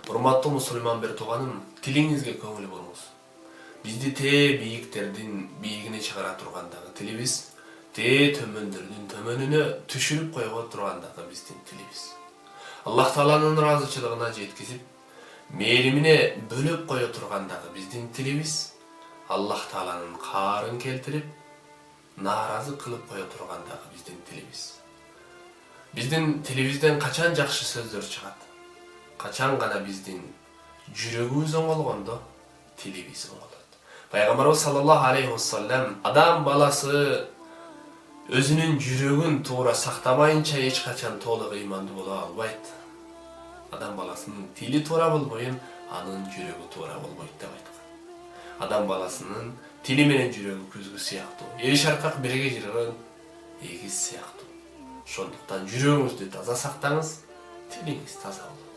Урматтуу мусульман бир тууганым, тилиңизге көңүл буруңуз. Бизди тээ бийиктердин бийигине чыгара тургандагы тилибиз, тээ төмөндөрдүн төмөнүнө түшүрүп койго тургандагы биздин тилибиз. Аллах Тааланын ыраазычылыгына жеткизип, мээримине бөлөп кое тургандагы биздин тилибиз, Аллах Тааланын каарын келтирип, нааразы кылып кое тургандагы биздин тилибиз. Биздин тилибизден качан жакшы сөздөр чыгат? Качан гана биздин жүрөгүбүз оңолгондо тилибиз оңолот. Пайгамбарыбыз саллаллаху алейхи вассалам адам баласы өзүнүн жүрөгүн туура сактамайынча эч качан толук ыймандуу боло албайт. Адам баласынын тили туура болбойын, анын жүрөгү туура болбойт деп айткан. Адам баласынын тили менен жүрөгү күзгү сыяктуу, эри шаркак бирге жырган эгиз сыяктуу. Ошондуктан жүрөгүңүздү таза сактаңыз, тилиңиз таза болот.